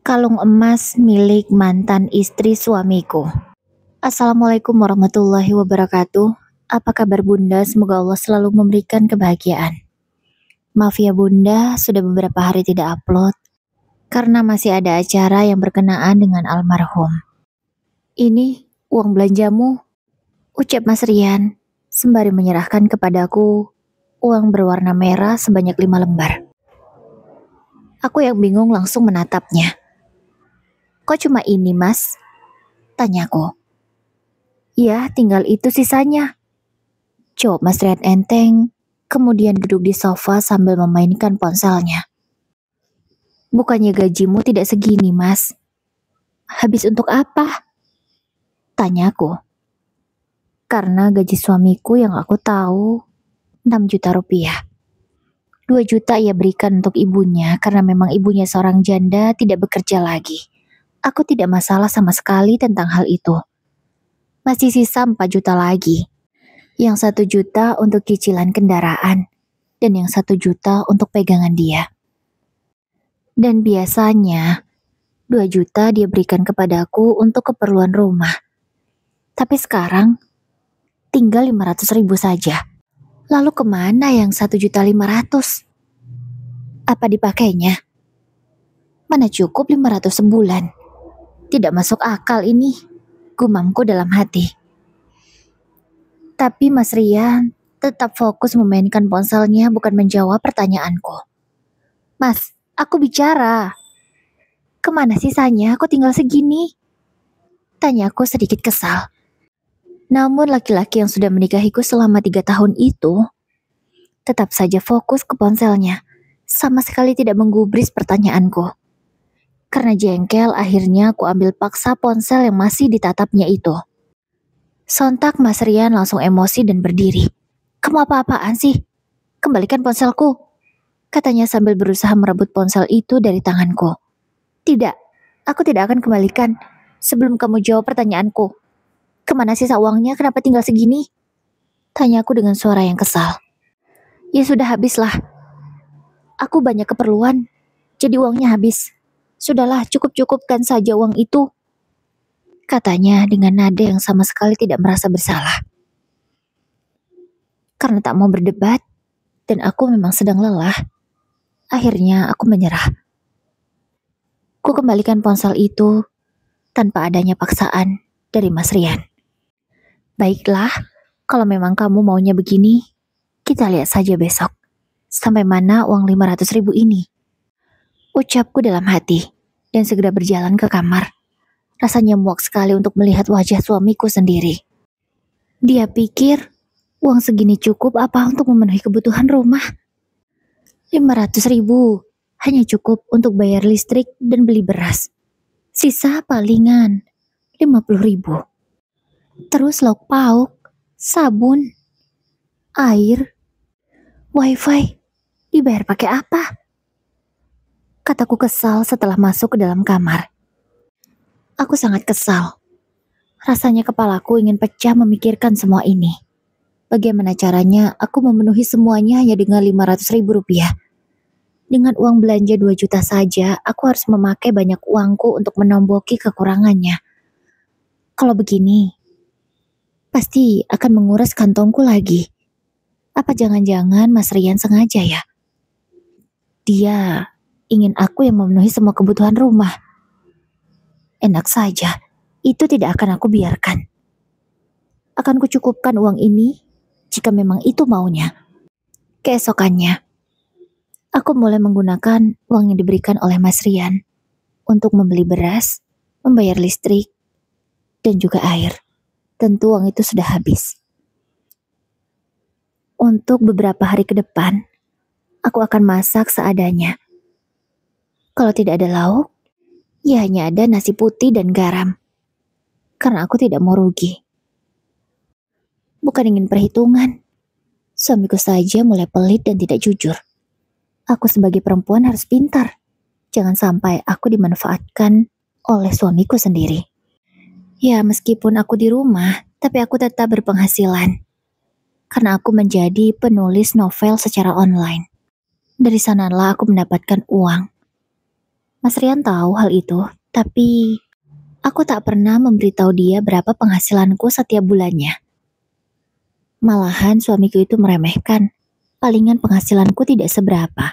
Kalung emas milik mantan istri suamiku. Assalamualaikum warahmatullahi wabarakatuh. Apa kabar Bunda? Semoga Allah selalu memberikan kebahagiaan. Maaf ya Bunda, sudah beberapa hari tidak upload karena masih ada acara yang berkenaan dengan almarhum. Ini uang belanjamu, ucap Mas Rian sembari menyerahkan kepadaku uang berwarna merah sebanyak 5 lembar. Aku yang bingung langsung menatapnya. Kok cuma ini mas? Tanyaku. Ya, tinggal itu sisanya. Jawab Mas Rian enteng, kemudian duduk di sofa sambil memainkan ponselnya. Bukannya gajimu tidak segini mas? Habis untuk apa? Tanyaku. Karena gaji suamiku yang aku tahu 6 juta rupiah. 2 juta ia berikan untuk ibunya karena memang ibunya seorang janda tidak bekerja lagi. Aku tidak masalah sama sekali tentang hal itu. Masih sisa 4 juta lagi. Yang 1 juta untuk cicilan kendaraan. Dan yang 1 juta untuk pegangan dia. Dan biasanya 2 juta dia berikan kepadaku untuk keperluan rumah. Tapi sekarang tinggal 500.000 saja. Lalu kemana yang 1.500.000? Apa dipakainya? Mana cukup 500 sebulan? Tidak masuk akal ini, gumamku dalam hati. Tapi Mas Rian tetap fokus memainkan ponselnya bukan menjawab pertanyaanku. Mas, aku bicara. Kemana sisanya? Kok tinggal segini? Tanyaku sedikit kesal. Namun laki-laki yang sudah menikahiku selama 3 tahun itu tetap saja fokus ke ponselnya. Sama sekali tidak menggubris pertanyaanku. Karena jengkel, akhirnya aku ambil paksa ponsel yang masih ditatapnya itu. Sontak Mas Rian langsung emosi dan berdiri. Kamu apa-apaan sih? Kembalikan ponselku, katanya sambil berusaha merebut ponsel itu dari tanganku. Tidak, aku tidak akan kembalikan sebelum kamu jawab pertanyaanku. Kemana sisa uangnya? Kenapa tinggal segini? Tanyaku dengan suara yang kesal. Ya sudah habislah. Aku banyak keperluan, jadi uangnya habis. Sudahlah, cukup-cukupkan saja uang itu. Katanya dengan nada yang sama sekali tidak merasa bersalah. Karena tak mau berdebat, dan aku memang sedang lelah, akhirnya aku menyerah. Ku kembalikan ponsel itu tanpa adanya paksaan dari Mas Rian. Baiklah, kalau memang kamu maunya begini, kita lihat saja besok. Sampai mana uang 500.000 ini? Ucapku dalam hati, dan segera berjalan ke kamar. Rasanya muak sekali untuk melihat wajah suamiku sendiri. Dia pikir uang segini cukup apa untuk memenuhi kebutuhan rumah? 500.000 hanya cukup untuk bayar listrik dan beli beras. Sisa palingan 50.000. Terus lauk pauk, sabun, air, wifi, dibayar pakai apa? Kataku kesal setelah masuk ke dalam kamar. Aku sangat kesal. Rasanya kepalaku ingin pecah memikirkan semua ini. Bagaimana caranya aku memenuhi semuanya hanya dengan 500.000 rupiah? Dengan uang belanja 2 juta saja, aku harus memakai banyak uangku untuk menomboki kekurangannya. Kalau begini, pasti akan menguras kantongku lagi. Apa jangan-jangan Mas Rian sengaja ya? Dia ingin aku yang memenuhi semua kebutuhan rumah. Enak saja, itu tidak akan aku biarkan. Akan kucukupkan uang ini jika memang itu maunya. Keesokannya, aku mulai menggunakan uang yang diberikan oleh Mas Rian untuk membeli beras, membayar listrik, dan juga air. Tentu uang itu sudah habis. Untuk beberapa hari ke depan, aku akan masak seadanya. Kalau tidak ada lauk, ya hanya ada nasi putih dan garam. Karena aku tidak mau rugi. Bukan ingin perhitungan. Suamiku saja mulai pelit dan tidak jujur. Aku sebagai perempuan harus pintar. Jangan sampai aku dimanfaatkan oleh suamiku sendiri. Ya, meskipun aku di rumah, tapi aku tetap berpenghasilan. Karena aku menjadi penulis novel secara online. Dari sanalah aku mendapatkan uang. Mas Rian tahu hal itu, tapi aku tak pernah memberitahu dia berapa penghasilanku setiap bulannya. Malahan suamiku itu meremehkan. Palingan penghasilanku tidak seberapa.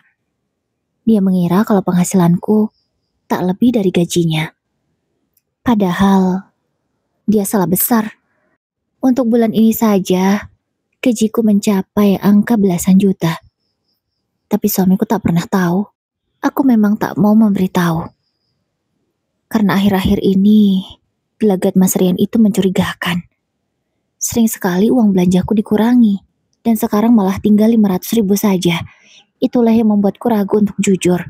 Dia mengira kalau penghasilanku tak lebih dari gajinya. Padahal dia salah besar. Untuk bulan ini saja, gajiku mencapai angka belasan juta. Tapi suamiku tak pernah tahu. Aku memang tak mau memberitahu. Karena akhir-akhir ini, gelagat Mas Rian itu mencurigakan. Sering sekali uang belanjaku dikurangi, dan sekarang malah tinggal 500.000 saja. Itulah yang membuatku ragu untuk jujur.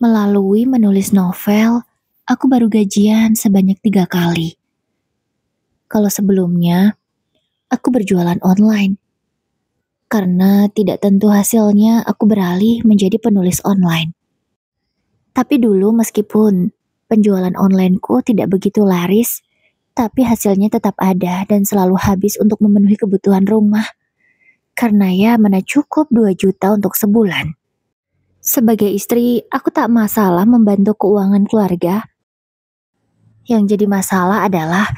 Melalui menulis novel, aku baru gajian sebanyak 3 kali. Kalau sebelumnya, aku berjualan online. Karena tidak tentu hasilnya, aku beralih menjadi penulis online. Tapi dulu meskipun penjualan onlineku tidak begitu laris, tapi hasilnya tetap ada dan selalu habis untuk memenuhi kebutuhan rumah. Karena ya mana cukup 2 juta untuk sebulan. Sebagai istri, aku tak masalah membantu keuangan keluarga. Yang jadi masalah adalah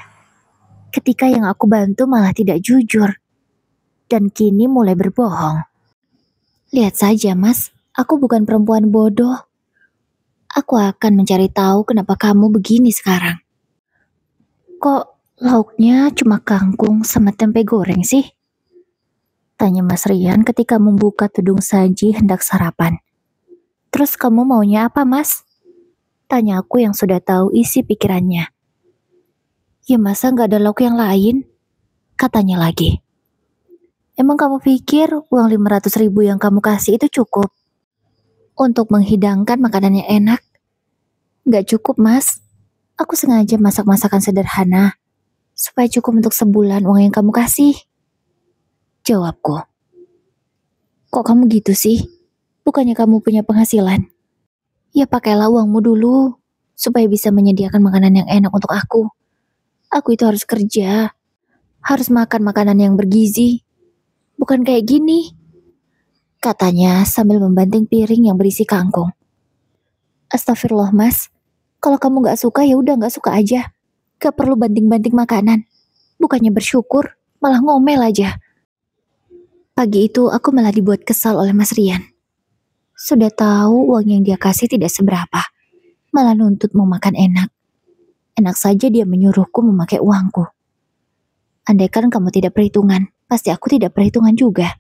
ketika yang aku bantu malah tidak jujur. Dan kini mulai berbohong. Lihat saja mas, aku bukan perempuan bodoh. Aku akan mencari tahu kenapa kamu begini sekarang. Kok lauknya cuma kangkung sama tempe goreng sih? Tanya Mas Rian ketika membuka tudung saji hendak sarapan. Terus kamu maunya apa mas? Tanya aku yang sudah tahu isi pikirannya. Ya masa gak ada lauk yang lain? Katanya lagi. Emang kamu pikir uang 500.000 yang kamu kasih itu cukup? Untuk menghidangkan makanan yang enak? Gak cukup mas. Aku sengaja masak masakan sederhana supaya cukup untuk sebulan uang yang kamu kasih. Jawabku. Kok kamu gitu sih? Bukannya kamu punya penghasilan? Ya pakailah uangmu dulu supaya bisa menyediakan makanan yang enak untuk aku. Aku itu harus kerja, harus makan makanan yang bergizi. Bukan kayak gini, katanya sambil membanting piring yang berisi kangkung. Astagfirullah mas, kalau kamu gak suka ya udah gak suka aja. Gak perlu banting-banting makanan. Bukannya bersyukur, malah ngomel aja. Pagi itu aku malah dibuat kesal oleh Mas Rian. Sudah tahu uang yang dia kasih tidak seberapa, malah nuntut mau makan enak. Enak saja dia menyuruhku memakai uangku. Andaikan kamu tidak perhitungan, pasti aku tidak perhitungan juga.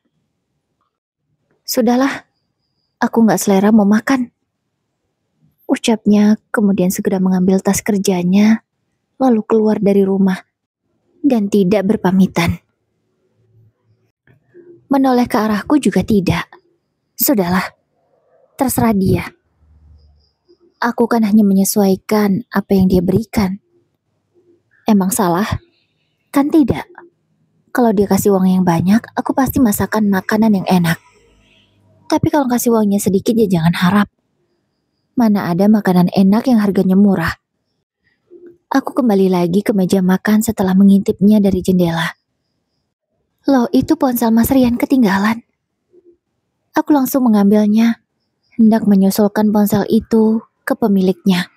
Sudahlah, aku gak selera mau makan. Ucapnya kemudian segera mengambil tas kerjanya, lalu keluar dari rumah, dan tidak berpamitan. Menoleh ke arahku juga tidak. Sudahlah, terserah dia. Aku kan hanya menyesuaikan apa yang dia berikan. Emang salah? Kan tidak. Kalau dia kasih uang yang banyak, aku pasti masakan makanan yang enak. Tapi kalau kasih uangnya sedikit ya jangan harap. Mana ada makanan enak yang harganya murah. Aku kembali lagi ke meja makan setelah mengintipnya dari jendela. Loh, itu ponsel Mas Rian ketinggalan. Aku langsung mengambilnya, hendak menyusulkan ponsel itu ke pemiliknya.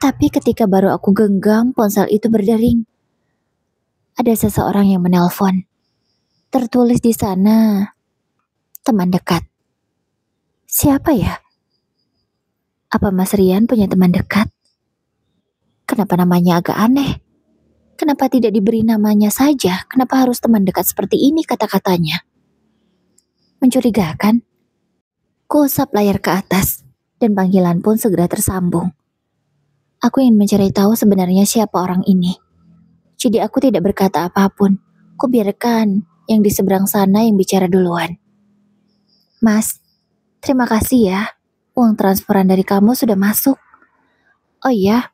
Tapi ketika baru aku genggam, ponsel itu berdering. Ada seseorang yang menelpon. Tertulis di sana, teman dekat. Siapa ya? Apa Mas Rian punya teman dekat? Kenapa namanya agak aneh? Kenapa tidak diberi namanya saja? Kenapa harus teman dekat seperti ini kata-katanya? Mencurigakan. Kuusap layar ke atas, dan panggilan pun segera tersambung. Aku ingin mencari tahu sebenarnya siapa orang ini. Jadi aku tidak berkata apapun. Kubiarkan yang di seberang sana yang bicara duluan. Mas, terima kasih ya. Uang transferan dari kamu sudah masuk. Oh iya,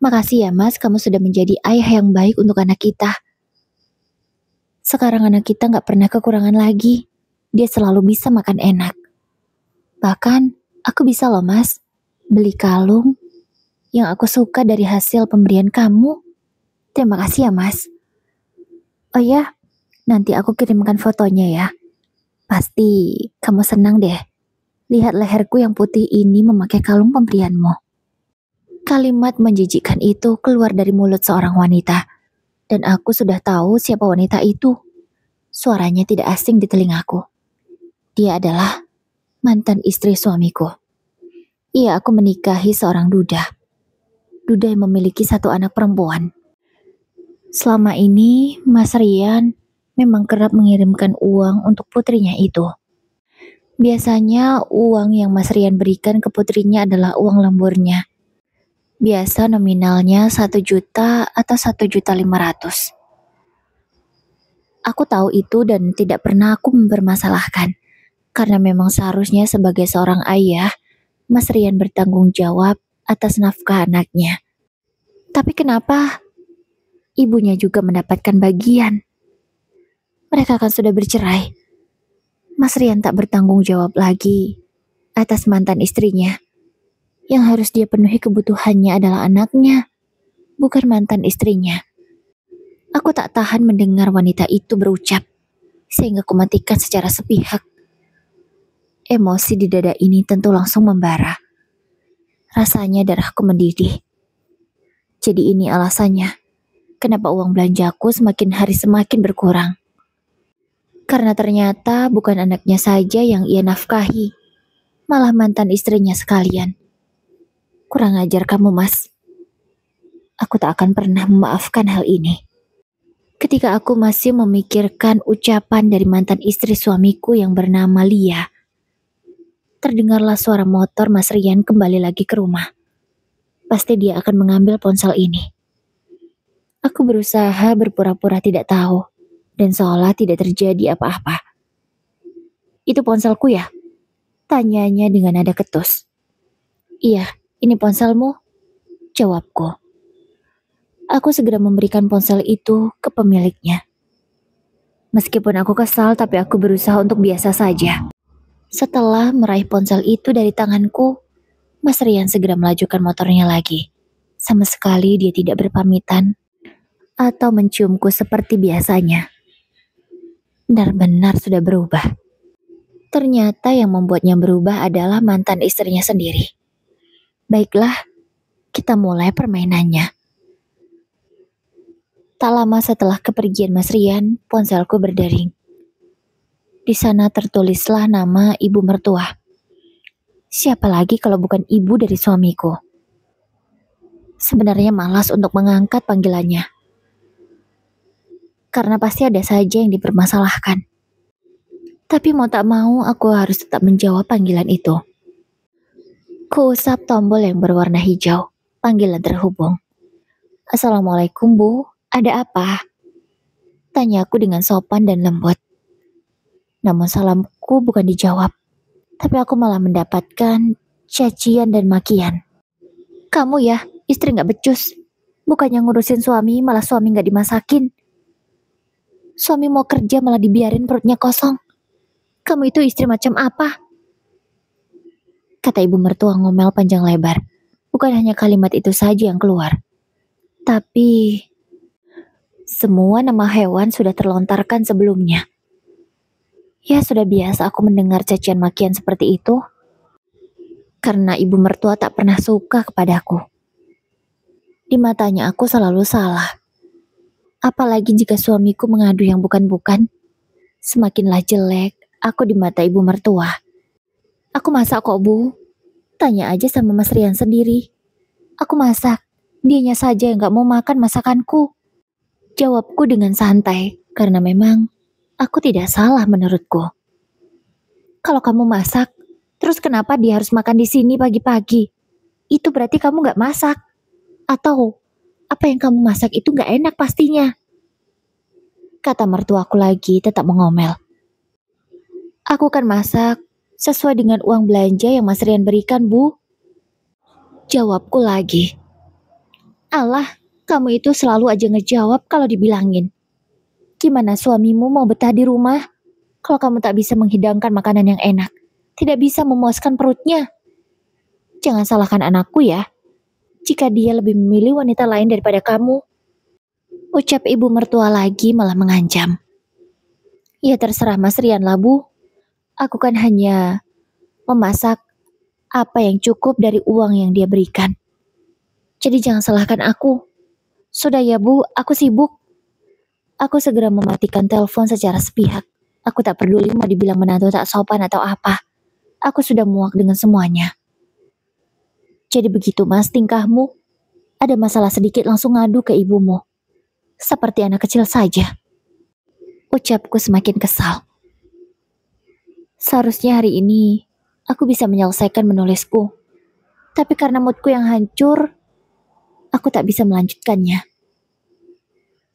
makasih ya mas, kamu sudah menjadi ayah yang baik untuk anak kita. Sekarang anak kita gak pernah kekurangan lagi. Dia selalu bisa makan enak. Bahkan, aku bisa loh mas, beli kalung yang aku suka dari hasil pemberian kamu. Terima kasih ya mas. Oh ya, nanti aku kirimkan fotonya ya. Pasti kamu senang deh. Lihat leherku yang putih ini memakai kalung pemberianmu. Kalimat menjijikkan itu keluar dari mulut seorang wanita, dan aku sudah tahu siapa wanita itu. Suaranya tidak asing di telingaku. Dia adalah mantan istri suamiku. Iya, aku menikahi seorang duda. Duda yang memiliki satu anak perempuan. Selama ini, Mas Rian memang kerap mengirimkan uang untuk putrinya itu. Biasanya uang yang Mas Rian berikan ke putrinya adalah uang lemburnya. Biasa nominalnya 1 juta atau 1,5 juta. Aku tahu itu dan tidak pernah aku mempermasalahkan. Karena memang seharusnya sebagai seorang ayah, Mas Rian bertanggung jawab atas nafkah anaknya. Tapi kenapa ibunya juga mendapatkan bagian? Mereka kan sudah bercerai. Mas Rian tak bertanggung jawab lagi atas mantan istrinya. Yang harus dia penuhi kebutuhannya adalah anaknya, bukan mantan istrinya. Aku tak tahan mendengar wanita itu berucap, sehingga aku matikan secara sepihak. Emosi di dada ini tentu langsung membara. Rasanya darahku mendidih. Jadi ini alasannya, kenapa uang belanjaku semakin hari semakin berkurang. Karena ternyata bukan anaknya saja yang ia nafkahi, malah mantan istrinya sekalian. Kurang ajar kamu, Mas. Aku tak akan pernah memaafkan hal ini. Ketika aku masih memikirkan ucapan dari mantan istri suamiku yang bernama Lia, terdengarlah suara motor Mas Rian kembali lagi ke rumah. Pasti dia akan mengambil ponsel ini. Aku berusaha berpura-pura tidak tahu, dan seolah tidak terjadi apa-apa. Itu ponselku ya? Tanyanya dengan nada ketus. Iya, ini ponselmu? Jawabku. Aku segera memberikan ponsel itu ke pemiliknya. Meskipun aku kesal, tapi aku berusaha untuk biasa saja. Setelah meraih ponsel itu dari tanganku, Mas Rian segera melajukan motornya lagi. Sama sekali dia tidak berpamitan atau menciumku seperti biasanya. Benar-benar sudah berubah. Ternyata yang membuatnya berubah adalah mantan istrinya sendiri. Baiklah, kita mulai permainannya. Tak lama setelah kepergian Mas Rian, ponselku berdering. Di sana tertulislah nama ibu mertua. Siapa lagi kalau bukan ibu dari suamiku? Sebenarnya malas untuk mengangkat panggilannya. Karena pasti ada saja yang dipermasalahkan. Tapi mau tak mau aku harus tetap menjawab panggilan itu. Kuusap tombol yang berwarna hijau. Panggilan terhubung. Assalamualaikum Bu, ada apa? Tanyaku dengan sopan dan lembut. Namun salamku bukan dijawab. Tapi aku malah mendapatkan cacian dan makian. Kamu ya, istri gak becus. Bukannya ngurusin suami, malah suami gak dimasakin. Suami mau kerja malah dibiarin perutnya kosong. Kamu itu istri macam apa? Kata ibu mertua ngomel panjang lebar. Bukan hanya kalimat itu saja yang keluar. Tapi semua nama hewan sudah terlontarkan sebelumnya. Ya sudah biasa aku mendengar cacian makian seperti itu. Karena ibu mertua tak pernah suka kepadaku. Di matanya aku selalu salah. Apalagi jika suamiku mengadu yang bukan-bukan. Semakinlah jelek aku di mata ibu mertua. Aku masak kok Bu. Tanya aja sama Mas Rian sendiri. Aku masak. Dianya saja yang gak mau makan masakanku. Jawabku dengan santai. Karena memang aku tidak salah menurutku. Kalau kamu masak, terus kenapa dia harus makan di sini pagi-pagi? Itu berarti kamu gak masak. Atau apa yang kamu masak itu gak enak pastinya. Kata mertuaku lagi tetap mengomel. Aku kan masak sesuai dengan uang belanja yang Mas Rian berikan, Bu. Jawabku lagi. Alah, kamu itu selalu aja ngejawab kalau dibilangin. Gimana suamimu mau betah di rumah kalau kamu tak bisa menghidangkan makanan yang enak, tidak bisa memuaskan perutnya? Jangan salahkan anakku ya, jika dia lebih memilih wanita lain daripada kamu. Ucap ibu mertua lagi malah mengancam. Ya terserah Mas Rian lah Bu. Aku kan hanya memasak apa yang cukup dari uang yang dia berikan. Jadi jangan salahkan aku. Sudah ya Bu, aku sibuk. Aku segera mematikan telepon secara sepihak. Aku tak peduli mau dibilang menantu tak sopan atau apa. Aku sudah muak dengan semuanya. Jadi begitu Mas tingkahmu? Ada masalah sedikit langsung ngadu ke ibumu. Seperti anak kecil saja. Ucapku semakin kesal. Seharusnya hari ini aku bisa menyelesaikan menulisku. Tapi karena moodku yang hancur, aku tak bisa melanjutkannya.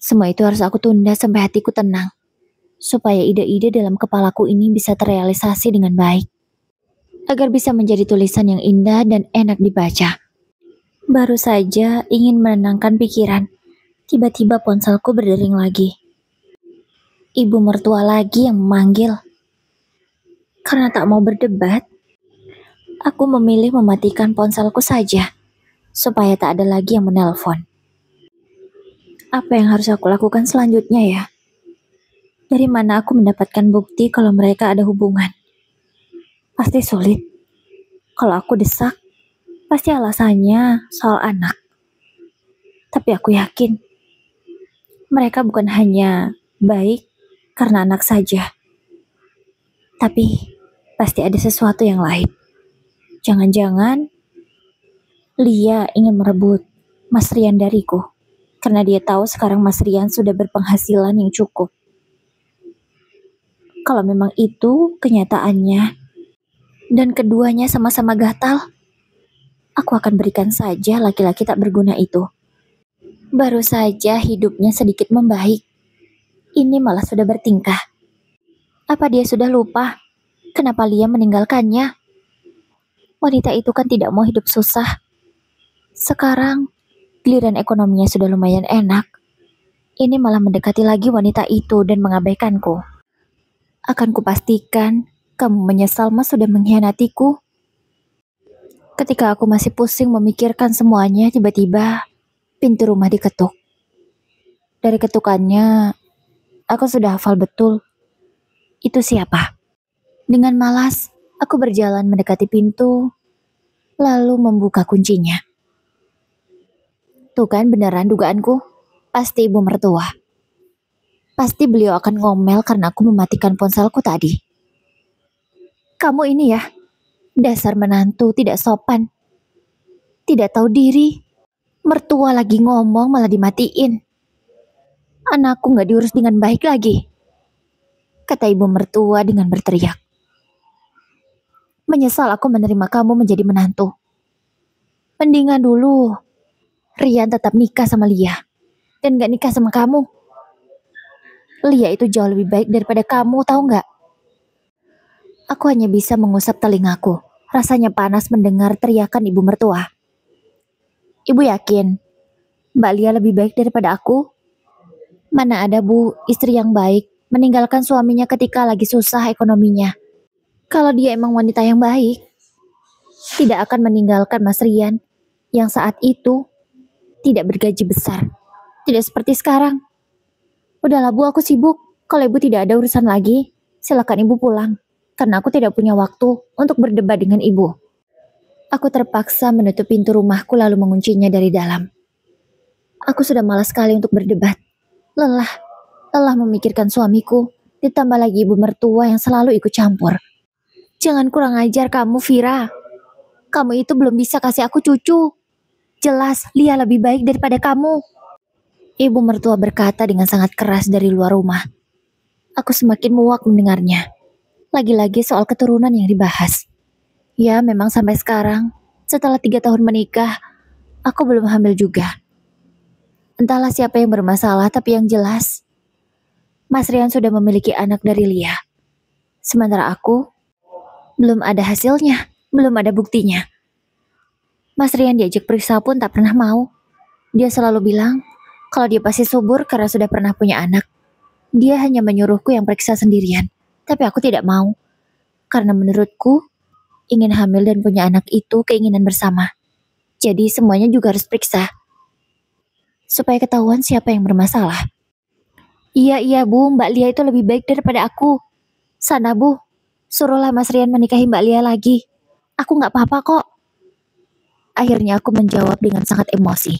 Semua itu harus aku tunda sampai hatiku tenang, supaya ide-ide dalam kepalaku ini bisa terrealisasi dengan baik, agar bisa menjadi tulisan yang indah dan enak dibaca. Baru saja ingin menenangkan pikiran, tiba-tiba ponselku berdering lagi. Ibu mertua lagi yang memanggil. Karena tak mau berdebat, aku memilih mematikan ponselku saja, supaya tak ada lagi yang menelpon. Apa yang harus aku lakukan selanjutnya ya? Dari mana aku mendapatkan bukti kalau mereka ada hubungan? Pasti sulit. Kalau aku desak, pasti alasannya soal anak. Tapi aku yakin, mereka bukan hanya baik karena anak saja. Tapi pasti ada sesuatu yang lain. Jangan-jangan Lia ingin merebut Mas Rian dariku. Karena dia tahu sekarang Mas Rian sudah berpenghasilan yang cukup. Kalau memang itu kenyataannya, dan keduanya sama-sama gatal, aku akan berikan saja laki-laki tak berguna itu. Baru saja hidupnya sedikit membaik, ini malah sudah bertingkah. Apa dia sudah lupa kenapa Lia meninggalkannya? Wanita itu kan tidak mau hidup susah. Sekarang, giliran ekonominya sudah lumayan enak. Ini malah mendekati lagi wanita itu dan mengabaikanku. Akan kupastikan kamu menyesal Mas sudah mengkhianatiku. Ketika aku masih pusing memikirkan semuanya, tiba-tiba pintu rumah diketuk. Dari ketukannya, aku sudah hafal betul. Itu siapa? Dengan malas, aku berjalan mendekati pintu, lalu membuka kuncinya. Tuh kan beneran dugaanku, pasti ibu mertua. Pasti beliau akan ngomel karena aku mematikan ponselku tadi. Kamu ini ya, dasar menantu tidak sopan. Tidak tahu diri. Mertua lagi ngomong malah dimatiin. Anakku gak diurus dengan baik lagi, kata ibu mertua dengan berteriak. Menyesal aku menerima kamu menjadi menantu. Mendingan dulu Rian tetap nikah sama Lia dan gak nikah sama kamu. Lia itu jauh lebih baik daripada kamu, tahu gak? Aku hanya bisa mengusap telingaku. Rasanya panas mendengar teriakan ibu mertua. Ibu yakin Mbak Lia lebih baik daripada aku? Mana ada Bu, istri yang baik meninggalkan suaminya ketika lagi susah ekonominya. Kalau dia emang wanita yang baik, tidak akan meninggalkan Mas Rian yang saat itu tidak bergaji besar. Tidak seperti sekarang. Udahlah Bu, aku sibuk. Kalau ibu tidak ada urusan lagi, silakan ibu pulang. Karena aku tidak punya waktu untuk berdebat dengan ibu. Aku terpaksa menutup pintu rumahku lalu menguncinya dari dalam. Aku sudah malas sekali untuk berdebat. Lelah memikirkan suamiku, ditambah lagi ibu mertua yang selalu ikut campur. Jangan kurang ajar kamu, Vira. Kamu itu belum bisa kasih aku cucu. Jelas, Lia lebih baik daripada kamu. Ibu mertua berkata dengan sangat keras dari luar rumah. Aku semakin muak mendengarnya. Lagi-lagi soal keturunan yang dibahas. Ya, memang sampai sekarang, setelah 3 tahun menikah, aku belum hamil juga. Entahlah siapa yang bermasalah, tapi yang jelas, Mas Rian sudah memiliki anak dari Lia. Sementara aku, belum ada hasilnya, belum ada buktinya. Mas Rian diajak periksa pun tak pernah mau. Dia selalu bilang, kalau dia pasti subur karena sudah pernah punya anak. Dia hanya menyuruhku yang periksa sendirian. Tapi aku tidak mau. Karena menurutku, ingin hamil dan punya anak itu keinginan bersama. Jadi semuanya juga harus periksa. Supaya ketahuan siapa yang bermasalah. Iya Bu, Mbak Lia itu lebih baik daripada aku. Sana Bu, Suruhlah Mas Rian menikahi Mbak Lia lagi. Aku nggak apa-apa kok. Akhirnya aku menjawab dengan sangat emosi.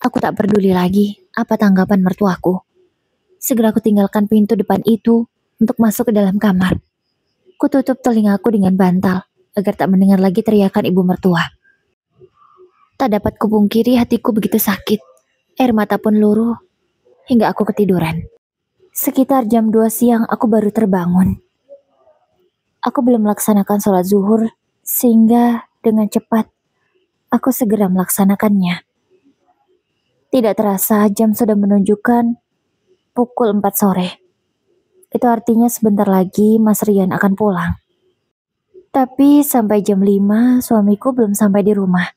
Aku tak peduli lagi apa tanggapan mertuaku. Segera aku tinggalkan pintu depan itu untuk masuk ke dalam kamar. Kututup telingaku dengan bantal agar tak mendengar lagi teriakan ibu mertua. Tak dapat kupungkiri hatiku begitu sakit. Air mata pun luruh hingga aku ketiduran. Sekitar jam 2 siang aku baru terbangun. Aku belum melaksanakan sholat zuhur, sehingga dengan cepat aku segera melaksanakannya. Tidak terasa jam sudah menunjukkan pukul 4 sore. Itu artinya sebentar lagi Mas Rian akan pulang. Tapi sampai jam 5 suamiku belum sampai di rumah.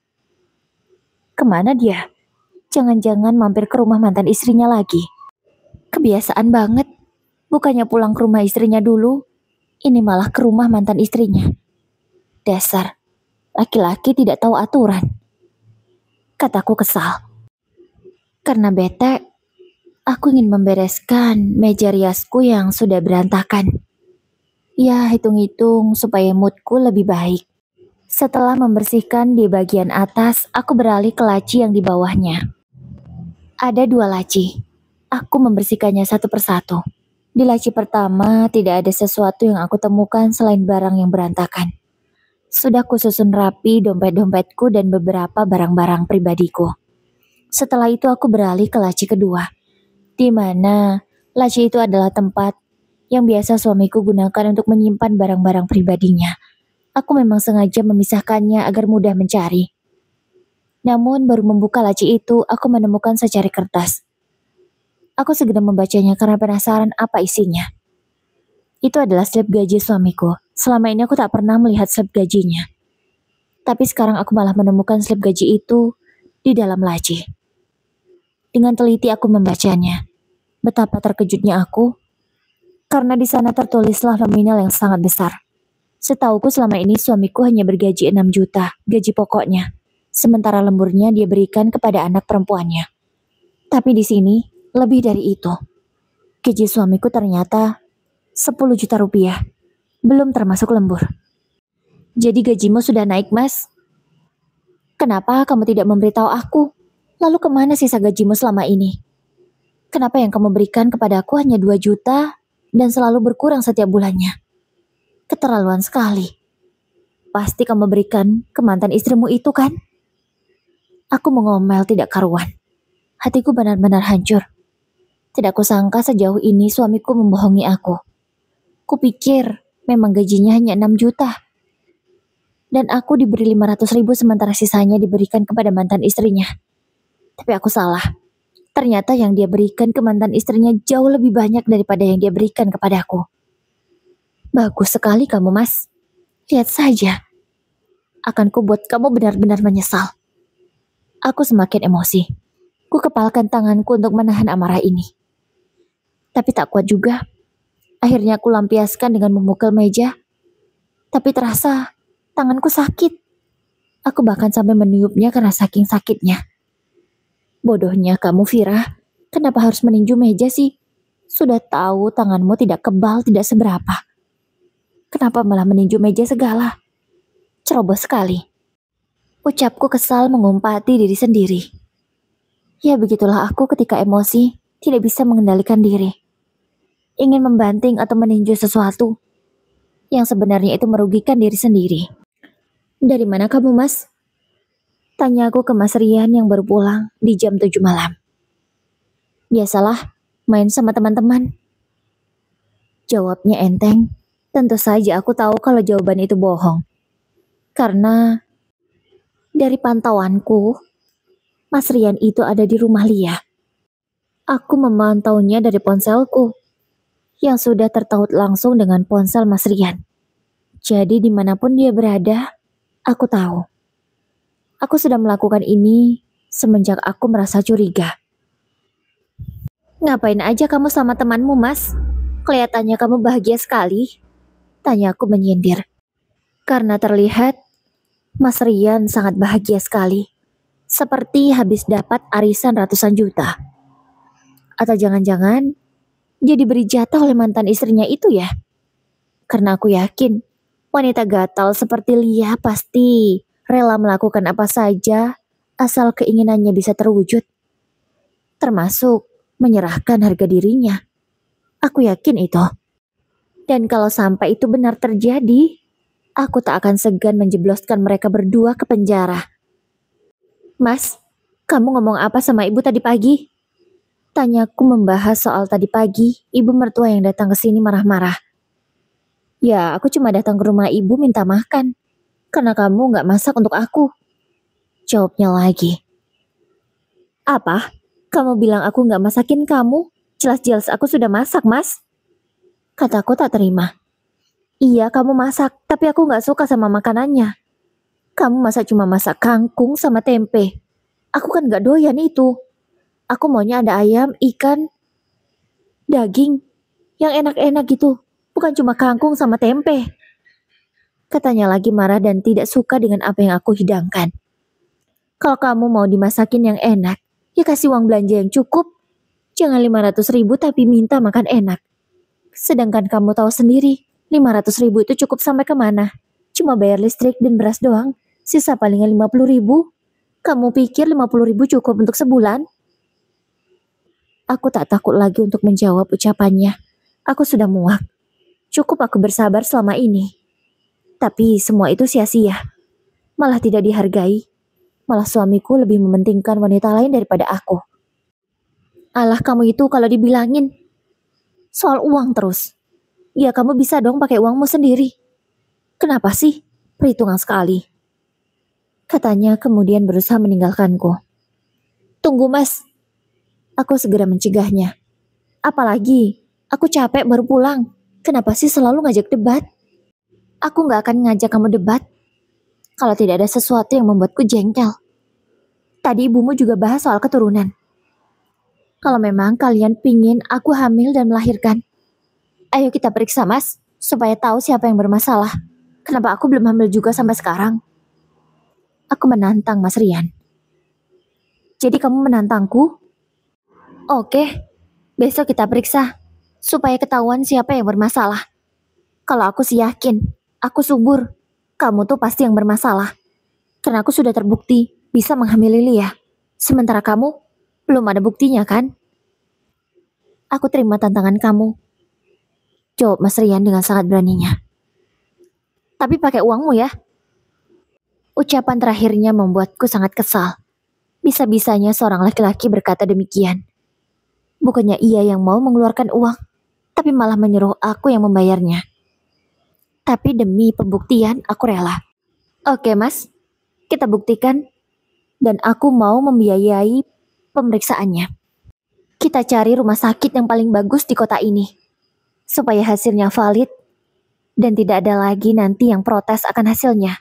Kemana dia? Jangan-jangan mampir ke rumah mantan istrinya lagi. Kebiasaan banget. Bukannya pulang ke rumah istrinya dulu, ini malah ke rumah mantan istrinya. Dasar, laki-laki tidak tahu aturan. Kataku kesal. Karena bete, aku ingin membereskan meja riasku yang sudah berantakan. Ya, hitung-hitung supaya moodku lebih baik. Setelah membersihkan di bagian atas, aku beralih ke laci yang di bawahnya. Ada 2 laci. Aku membersihkannya satu persatu. Di laci pertama, tidak ada sesuatu yang aku temukan selain barang yang berantakan. Sudah kususun rapi dompet-dompetku dan beberapa barang-barang pribadiku. Setelah itu aku beralih ke laci kedua, di mana laci itu adalah tempat yang biasa suamiku gunakan untuk menyimpan barang-barang pribadinya. Aku memang sengaja memisahkannya agar mudah mencari. Namun baru membuka laci itu, aku menemukan secari kertas. Aku segera membacanya karena penasaran apa isinya. Itu adalah slip gaji suamiku. Selama ini aku tak pernah melihat slip gajinya. Tapi sekarang aku malah menemukan slip gaji itu di dalam laci. Dengan teliti aku membacanya. Betapa terkejutnya aku, karena di sana tertulislah nominal yang sangat besar. Setauku selama ini suamiku hanya bergaji 6 juta, gaji pokoknya. Sementara lemburnya dia berikan kepada anak perempuannya. Tapi di sini, lebih dari itu. Gaji suamiku ternyata 10 juta rupiah, belum termasuk lembur. Jadi gajimu sudah naik, Mas? Kenapa kamu tidak memberitahu aku? Lalu kemana sisa gajimu selama ini? Kenapa yang kamu berikan kepadaku hanya 2 juta dan selalu berkurang setiap bulannya? Keterlaluan sekali. Pasti kamu berikan ke mantan istrimu itu kan? Aku mengomel tidak karuan. Hatiku benar-benar hancur. Tidak kusangka sejauh ini suamiku membohongi aku. Kupikir memang gajinya hanya 6 juta. Dan aku diberi 500 ribu sementara sisanya diberikan kepada mantan istrinya. Tapi aku salah. Ternyata yang dia berikan ke mantan istrinya jauh lebih banyak daripada yang dia berikan kepadaku. Bagus sekali kamu, Mas. Lihat saja. Akan kubuat kamu benar-benar menyesal. Aku semakin emosi. Ku kepalkan tanganku untuk menahan amarah ini. Tapi tak kuat juga. Akhirnya aku lampiaskan dengan memukul meja. Tapi terasa tanganku sakit. Aku bahkan sampai meniupnya karena saking sakitnya. Bodohnya kamu, Vira. Kenapa harus meninju meja sih? Sudah tahu tanganmu tidak kebal, tidak seberapa. Kenapa malah meninju meja segala? Ceroboh sekali. Ucapku kesal mengumpati diri sendiri. Ya begitulah aku ketika emosi, tidak bisa mengendalikan diri. Ingin membanting atau meninju sesuatu yang sebenarnya itu merugikan diri sendiri. Dari mana kamu, Mas? Tanya aku ke Mas Rian yang baru pulang di jam 7 malam. Biasalah, main sama teman-teman. Jawabnya enteng. Tentu saja aku tahu kalau jawaban itu bohong. Karena dari pantauanku, Mas Rian itu ada di rumah Lia. Aku memantaunya dari ponselku yang sudah tertaut langsung dengan ponsel Mas Rian. Jadi dimanapun dia berada, aku tahu. Aku sudah melakukan ini semenjak aku merasa curiga. Ngapain aja kamu sama temanmu, Mas? Kelihatannya kamu bahagia sekali. Tanya aku menyindir. Karena terlihat Mas Rian sangat bahagia sekali. Seperti habis dapat arisan ratusan juta. Atau jangan-jangan dia diberi jatah oleh mantan istrinya itu ya? Karena aku yakin wanita gatal seperti Lia pasti rela melakukan apa saja asal keinginannya bisa terwujud, termasuk menyerahkan harga dirinya. Aku yakin itu. Dan kalau sampai itu benar terjadi, aku tak akan segan menjebloskan mereka berdua ke penjara. Mas, kamu ngomong apa sama ibu tadi pagi? Tanyaku membahas soal tadi pagi, ibu mertua yang datang ke sini marah-marah. Ya, aku cuma datang ke rumah ibu minta makan, karena kamu gak masak untuk aku. Jawabnya lagi. Apa? Kamu bilang aku gak masakin kamu? Jelas-jelas aku sudah masak, Mas. Kataku tak terima. Iya, kamu masak, tapi aku gak suka sama makanannya. Kamu masa cuma masak kangkung sama tempe. Aku kan gak doyan itu. Aku maunya ada ayam, ikan, daging, yang enak-enak gitu. Bukan cuma kangkung sama tempe. Katanya lagi marah dan tidak suka dengan apa yang aku hidangkan. Kalau kamu mau dimasakin yang enak, ya kasih uang belanja yang cukup. Jangan 500.000 tapi minta makan enak. Sedangkan kamu tahu sendiri, 500.000 itu cukup sampai kemana? Cuma bayar listrik dan beras doang. Sisa palingan 50.000. Kamu pikir 50.000 cukup untuk sebulan? Aku tak takut lagi untuk menjawab ucapannya. Aku sudah muak. Cukup aku bersabar selama ini. Tapi semua itu sia-sia. Malah tidak dihargai. Malah suamiku lebih mementingkan wanita lain daripada aku. Alah kamu itu kalau dibilangin soal uang terus. Ya kamu bisa dong pakai uangmu sendiri. Kenapa sih? Perhitungan sekali. Katanya kemudian berusaha meninggalkanku. Tunggu mas. Aku segera mencegahnya. Apalagi, aku capek baru pulang. Kenapa sih selalu ngajak debat? Aku gak akan ngajak kamu debat kalau tidak ada sesuatu yang membuatku jengkel. Tadi ibumu juga bahas soal keturunan. Kalau memang kalian pingin aku hamil dan melahirkan, ayo kita periksa mas, supaya tahu siapa yang bermasalah. Kenapa aku belum hamil juga sampai sekarang? Aku menantang Mas Rian. Jadi kamu menantangku? Oke, besok kita periksa, supaya ketahuan siapa yang bermasalah. Kalau aku sih yakin, aku subur. Kamu tuh pasti yang bermasalah. Karena aku sudah terbukti bisa menghamili Lia. Sementara kamu, belum ada buktinya kan? Aku terima tantangan kamu. Jawab Mas Rian dengan sangat beraninya. Tapi pakai uangmu ya. Ucapan terakhirnya membuatku sangat kesal. Bisa-bisanya seorang laki-laki berkata demikian. Bukannya ia yang mau mengeluarkan uang, tapi malah menyuruh aku yang membayarnya. Tapi demi pembuktian aku rela. Oke mas, kita buktikan. Dan aku mau membiayai pemeriksaannya. Kita cari rumah sakit yang paling bagus di kota ini. Supaya hasilnya valid. Dan tidak ada lagi nanti yang protes akan hasilnya.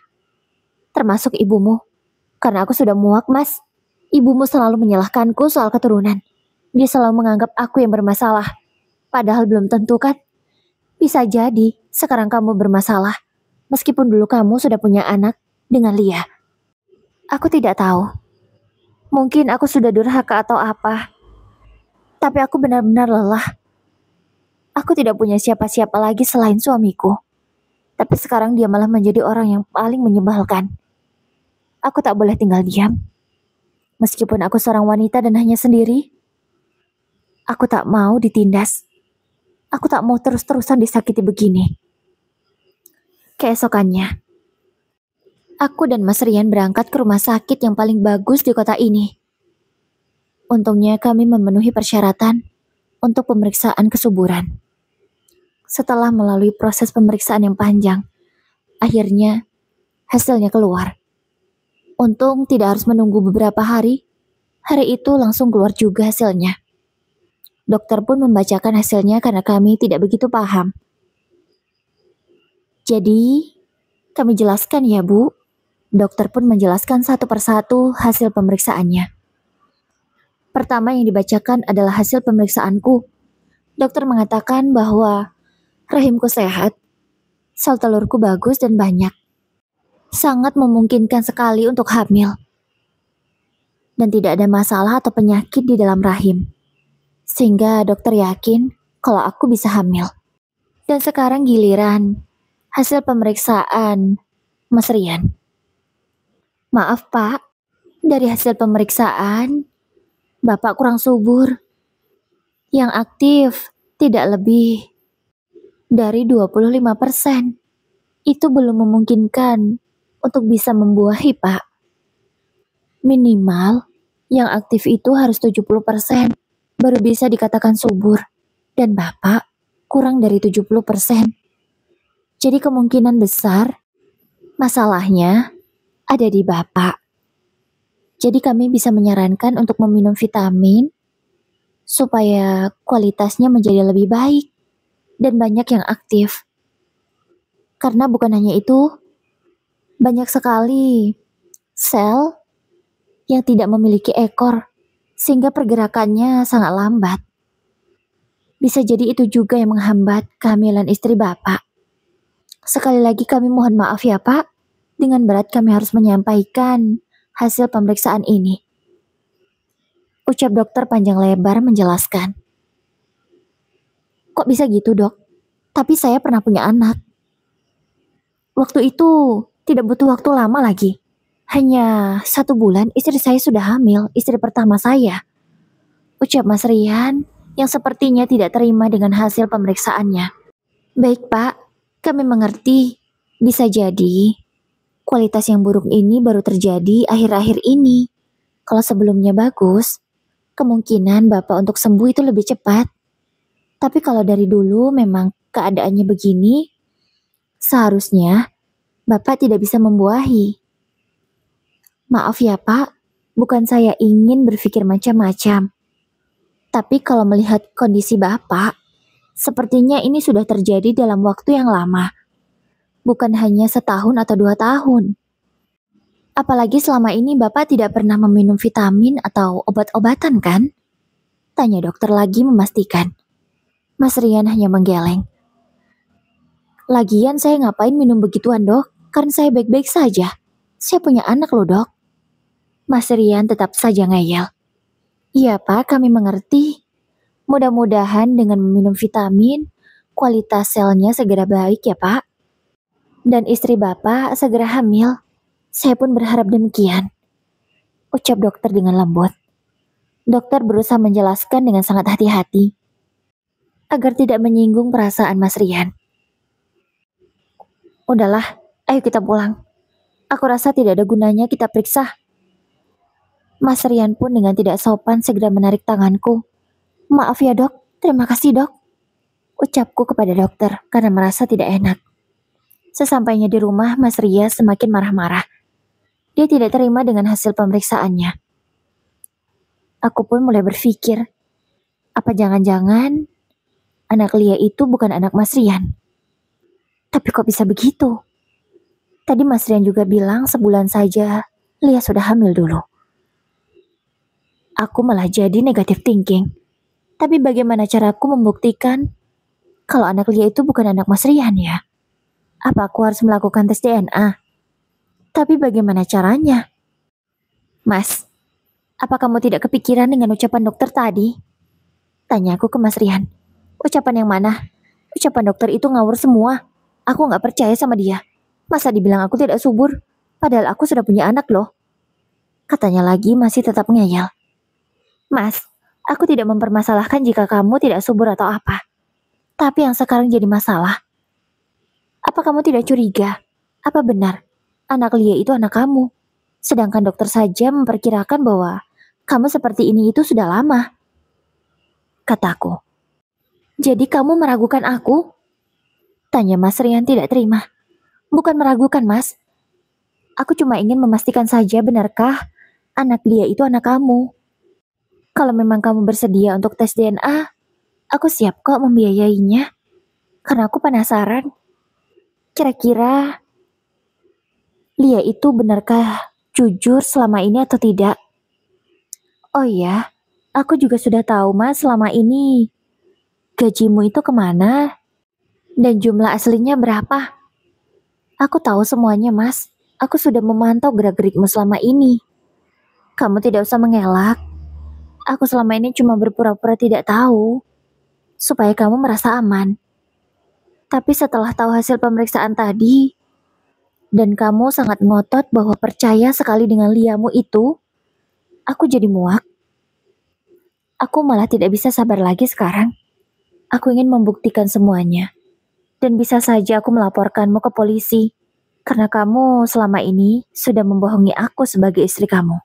Termasuk ibumu. Karena aku sudah muak mas. Ibumu selalu menyalahkanku soal keturunan. Dia selalu menganggap aku yang bermasalah. Padahal belum tentu kan. Bisa jadi sekarang kamu bermasalah. Meskipun dulu kamu sudah punya anak dengan Lia. Aku tidak tahu. Mungkin aku sudah durhaka atau apa. Tapi aku benar-benar lelah. Aku tidak punya siapa-siapa lagi selain suamiku. Tapi sekarang dia malah menjadi orang yang paling menyebalkan. Aku tak boleh tinggal diam. Meskipun aku seorang wanita dan hanya sendiri, aku tak mau ditindas. Aku tak mau terus-terusan disakiti begini. Keesokannya, aku dan Mas Rian berangkat ke rumah sakit yang paling bagus di kota ini. Untungnya kami memenuhi persyaratan untuk pemeriksaan kesuburan. Setelah melalui proses pemeriksaan yang panjang, akhirnya hasilnya keluar. Untung tidak harus menunggu beberapa hari. Hari itu langsung keluar juga hasilnya. Dokter pun membacakan hasilnya karena kami tidak begitu paham. Jadi, kami jelaskan ya Bu. Dokter pun menjelaskan satu persatu hasil pemeriksaannya. Pertama yang dibacakan adalah hasil pemeriksaanku. Dokter mengatakan bahwa rahimku sehat, sel telurku bagus dan banyak. Sangat memungkinkan sekali untuk hamil. Dan tidak ada masalah atau penyakit di dalam rahim. Sehingga dokter yakin kalau aku bisa hamil. Dan sekarang giliran hasil pemeriksaan Mas Rian. Maaf Pak, dari hasil pemeriksaan Bapak kurang subur. Yang aktif tidak lebih dari 25%. Itu belum memungkinkan untuk bisa membuahi Pak. Minimal yang aktif itu harus 70% baru bisa dikatakan subur. Dan Bapak kurang dari 70%. Jadi kemungkinan besar masalahnya ada di Bapak. Jadi kami bisa menyarankan untuk meminum vitamin supaya kualitasnya menjadi lebih baik dan banyak yang aktif. Karena bukan hanya itu, banyak sekali sel yang tidak memiliki ekor sehingga pergerakannya sangat lambat. Bisa jadi itu juga yang menghambat kehamilan istri Bapak. Sekali lagi kami mohon maaf ya Pak, dengan berat kami harus menyampaikan hasil pemeriksaan ini. Ucap dokter panjang lebar menjelaskan. Kok bisa gitu dok? Tapi saya pernah punya anak. Waktu itu tidak butuh waktu lama lagi. Hanya 1 bulan istri saya sudah hamil, istri pertama saya. Ucap Mas Rian yang sepertinya tidak terima dengan hasil pemeriksaannya. Baik Pak, kami mengerti. Bisa jadi kualitas yang buruk ini baru terjadi akhir-akhir ini. Kalau sebelumnya bagus, kemungkinan Bapak untuk sembuh itu lebih cepat. Tapi kalau dari dulu memang keadaannya begini, seharusnya Bapak tidak bisa membuahi. Maaf ya Pak, bukan saya ingin berpikir macam-macam. Tapi kalau melihat kondisi Bapak, sepertinya ini sudah terjadi dalam waktu yang lama. Bukan hanya 1 tahun atau 2 tahun. Apalagi selama ini Bapak tidak pernah meminum vitamin atau obat-obatan kan? Tanya dokter lagi memastikan. Mas Rian hanya menggeleng. Lagian saya ngapain minum begituan dok? Kan saya baik-baik saja. Saya punya anak loh dok. Mas Rian tetap saja ngeyel. Iya Pak, kami mengerti. Mudah-mudahan dengan meminum vitamin, kualitas selnya segera baik ya Pak. Dan istri Bapak segera hamil. Saya pun berharap demikian. Ucap dokter dengan lembut. Dokter berusaha menjelaskan dengan sangat hati-hati. Agar tidak menyinggung perasaan Mas Rian. Udahlah, ayo kita pulang. Aku rasa tidak ada gunanya kita periksa. Mas Rian pun dengan tidak sopan segera menarik tanganku. Maaf ya dok, terima kasih dok. Ucapku kepada dokter karena merasa tidak enak. Sesampainya di rumah, Mas Ria semakin marah-marah. Dia tidak terima dengan hasil pemeriksaannya. Aku pun mulai berpikir, apa jangan-jangan anak Lia itu bukan anak Mas Rian? Tapi kok bisa begitu? Tadi Mas Rian juga bilang 1 bulan saja Lia sudah hamil dulu. Aku malah jadi negative thinking. Tapi bagaimana caraku membuktikan kalau anak Lia itu bukan anak Mas Rian ya? Apa aku harus melakukan tes DNA? Tapi bagaimana caranya? Mas, apa kamu tidak kepikiran dengan ucapan dokter tadi? Tanya aku ke Mas Rian. Ucapan yang mana? Ucapan dokter itu ngawur semua. Aku gak percaya sama dia. Masa dibilang aku tidak subur? Padahal aku sudah punya anak loh. Katanya lagi masih tetap ngeyel. Mas, aku tidak mempermasalahkan jika kamu tidak subur atau apa. Tapi yang sekarang jadi masalah. Apa kamu tidak curiga? Apa benar anak Lia itu anak kamu? Sedangkan dokter saja memperkirakan bahwa kamu seperti ini itu sudah lama. Kataku. Jadi kamu meragukan aku? Tanya Mas Rian tidak terima. Bukan meragukan mas. Aku cuma ingin memastikan saja benarkah anak Lia itu anak kamu. Kalau memang kamu bersedia untuk tes DNA, aku siap kok membiayainya. Karena aku penasaran. Kira-kira Lia itu benarkah jujur selama ini atau tidak? Oh iya, aku juga sudah tahu mas selama ini gajimu itu kemana dan jumlah aslinya berapa. Aku tahu semuanya mas, aku sudah memantau gerak-gerikmu selama ini. Kamu tidak usah mengelak, aku selama ini cuma berpura-pura tidak tahu, supaya kamu merasa aman. Tapi setelah tahu hasil pemeriksaan tadi, dan kamu sangat ngotot bahwa percaya sekali dengan liamu itu, aku jadi muak. Aku malah tidak bisa sabar lagi sekarang. Aku ingin membuktikan semuanya. Dan bisa saja aku melaporkanmu ke polisi. Karena kamu selama ini sudah membohongi aku sebagai istri kamu.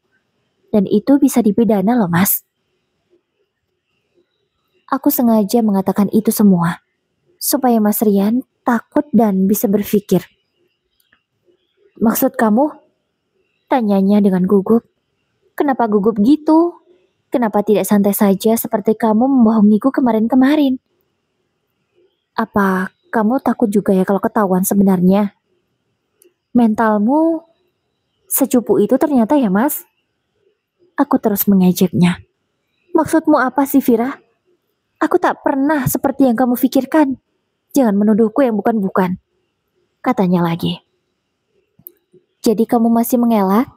Dan itu bisa dipidana loh, Mas. Aku sengaja mengatakan itu semua. Supaya Mas Rian takut dan bisa berpikir. Maksud kamu? Tanyanya dengan gugup. Kenapa gugup gitu? Kenapa tidak santai saja seperti kamu membohongiku kemarin-kemarin? Apa kamu takut juga ya kalau ketahuan sebenarnya? Mentalmu secupu itu ternyata ya, Mas? Aku terus mengejeknya. Maksudmu apa sih, Vira? Aku tak pernah seperti yang kamu pikirkan. Jangan menuduhku yang bukan-bukan. Katanya lagi. Jadi kamu masih mengelak?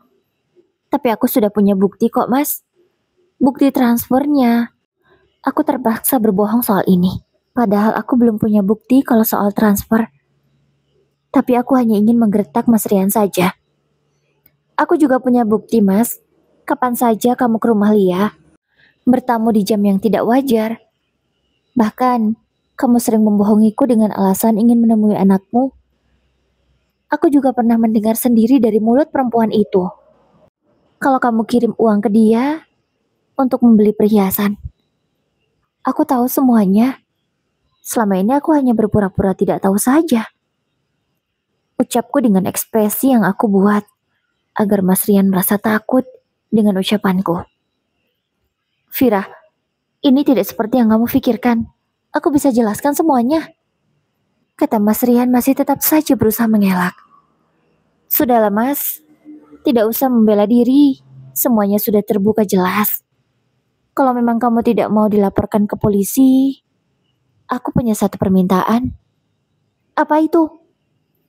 Tapi aku sudah punya bukti kok, Mas. Bukti transfernya. Aku terpaksa berbohong soal ini. Padahal aku belum punya bukti kalau soal transfer. Tapi aku hanya ingin menggertak Mas Rian saja. Aku juga punya bukti, Mas. Kapan saja kamu ke rumah Lia, bertamu di jam yang tidak wajar. Bahkan, kamu sering membohongiku dengan alasan ingin menemui anakmu. Aku juga pernah mendengar sendiri dari mulut perempuan itu. Kalau kamu kirim uang ke dia untuk membeli perhiasan. Aku tahu semuanya. Selama ini aku hanya berpura-pura tidak tahu saja. Ucapku dengan ekspresi yang aku buat, agar Mas Rian merasa takut dengan ucapanku. Vira, ini tidak seperti yang kamu pikirkan. Aku bisa jelaskan semuanya. Kata Mas Rian masih tetap saja berusaha mengelak. Sudahlah Mas, tidak usah membela diri. Semuanya sudah terbuka jelas. Kalau memang kamu tidak mau dilaporkan ke polisi, aku punya satu permintaan. Apa itu?